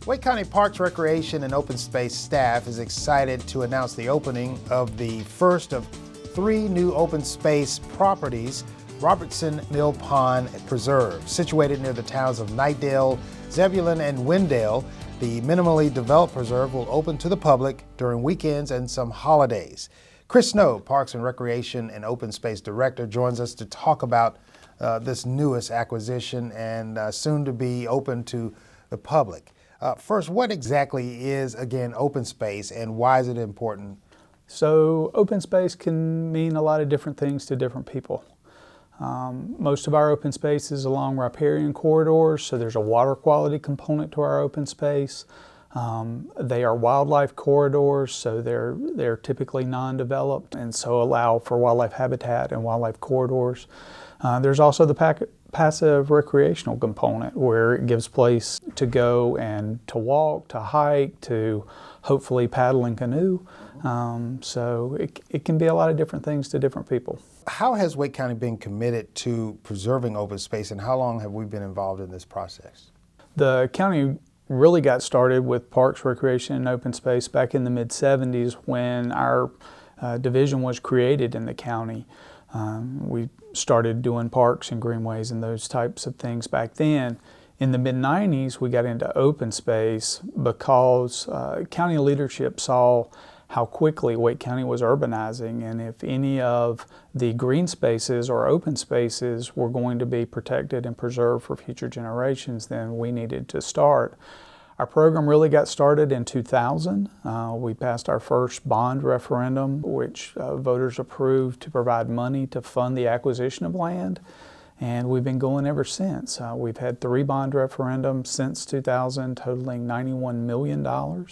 Wake County Parks, Recreation, and Open Space staff is excited to announce the opening of the first of 3 new open space properties, Robertson Millpond Preserve. Situated near the towns of Knightdale, Zebulon, and Wendell, the minimally developed preserve will open to the public during weekends and some holidays. Chris Snow, Parks and Recreation and Open Space Director, joins us to talk about this newest acquisition and soon to be open to the public. First, what exactly is, again, open space and why is it important? So open space can mean a lot of different things to different people. Most of our open space is along riparian corridors, so there's a water quality component to our open space. They are wildlife corridors, so they're typically non-developed and so allow for wildlife habitat and wildlife corridors. There's also the passive recreational component where it gives place to go and to walk, to hike, to hopefully paddle and canoe. So it can be a lot of different things to different people. How has Wake County been committed to preserving open space and how long have we been involved in this process? The county really got started with parks, recreation, and open space back in the mid-70s when our division was created in the county. We started doing parks and greenways and those types of things back then. In the mid-90s, we got into open space because county leadership saw how quickly Wake County was urbanizing, and if any of the green spaces or open spaces were going to be protected and preserved for future generations, then we needed to start. Our program really got started in 2000. We passed our first bond referendum, which voters approved to provide money to fund the acquisition of land, and we've been going ever since. We've had 3 bond referendums since 2000, totaling $91 million.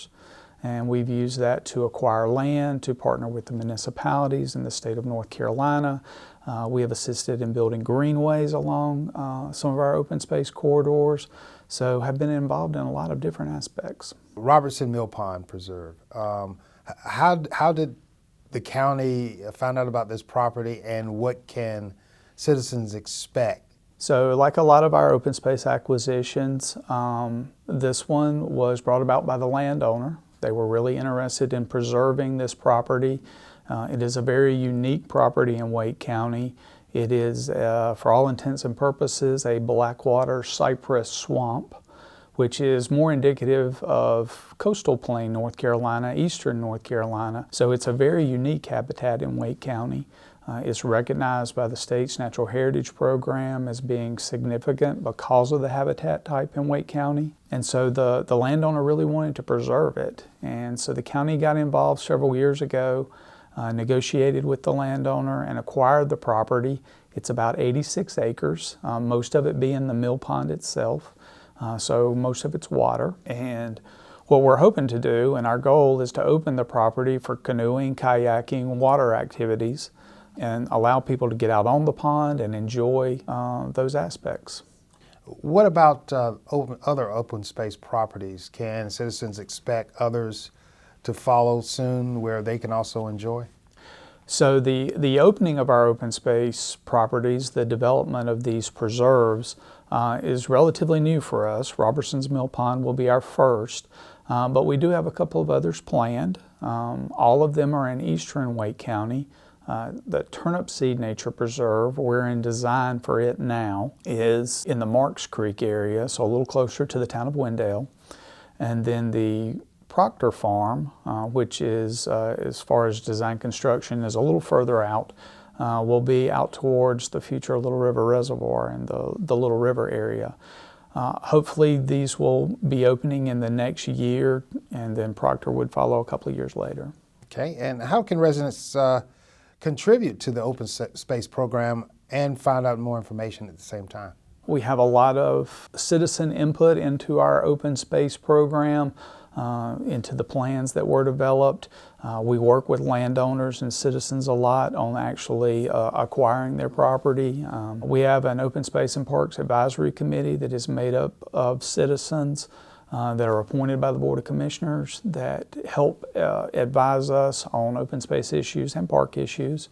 And we've used that to acquire land, to partner with the municipalities in the state of North Carolina. We have assisted in building greenways along some of our open space corridors, so have been involved in a lot of different aspects. Robertson Millpond Preserve. How did the county find out about this property and what can citizens expect? So like a lot of our open space acquisitions, this one was brought about by the landowner. They were really interested in preserving this property. It is a very unique property in Wake County. It is, for all intents and purposes, a blackwater cypress swamp, which is more indicative of coastal plain North Carolina, eastern North Carolina. So it's a very unique habitat in Wake County. It's recognized by the state's Natural Heritage Program as being significant because of the habitat type in Wake County. And so the landowner really wanted to preserve it. And so the county got involved several years ago, negotiated with the landowner and acquired the property. It's about 86 acres, most of it being the Millpond itself. So most of it's water. And what we're hoping to do, and our goal is to open the property for canoeing, kayaking, water activities, and allow people to get out on the pond and enjoy those aspects. What about other open space properties? Can citizens expect others to follow soon where they can also enjoy? So the opening of our open space properties, the development of these preserves is relatively new for us. Robertson's Millpond will be our first, but we do have a couple of others planned. All of them are in eastern Wake County. The Turnip Seed Nature Preserve, we're in design for it now, is in the Marks Creek area, so a little closer to the town of Wendell. And then the Proctor Farm, which is, as far as design construction, is a little further out, will be out towards the future Little River Reservoir and the Little River area. Hopefully these will be opening in the next year, and then Proctor would follow a couple of years later. Okay, and how can residents contribute to the open space program and find out more information at the same time? We have a lot of citizen input into our open space program, into the plans that were developed. We work with landowners and citizens a lot on actually acquiring their property. We have an Open Space and Parks Advisory Committee that is made up of citizens that are appointed by the Board of Commissioners that help advise us on open space issues and park issues.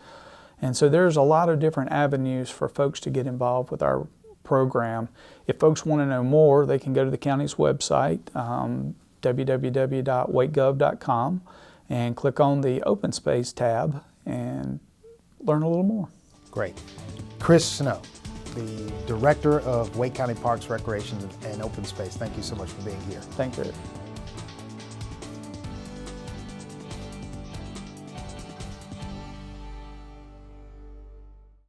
And so there's a lot of different avenues for folks to get involved with our program. If folks want to know more, they can go to the county's website, www.wakegov.com, and click on the Open Space tab and learn a little more. Great. Chris Snow, the Director of Wake County Parks, Recreation, and Open Space, thank you so much for being here. Thank you.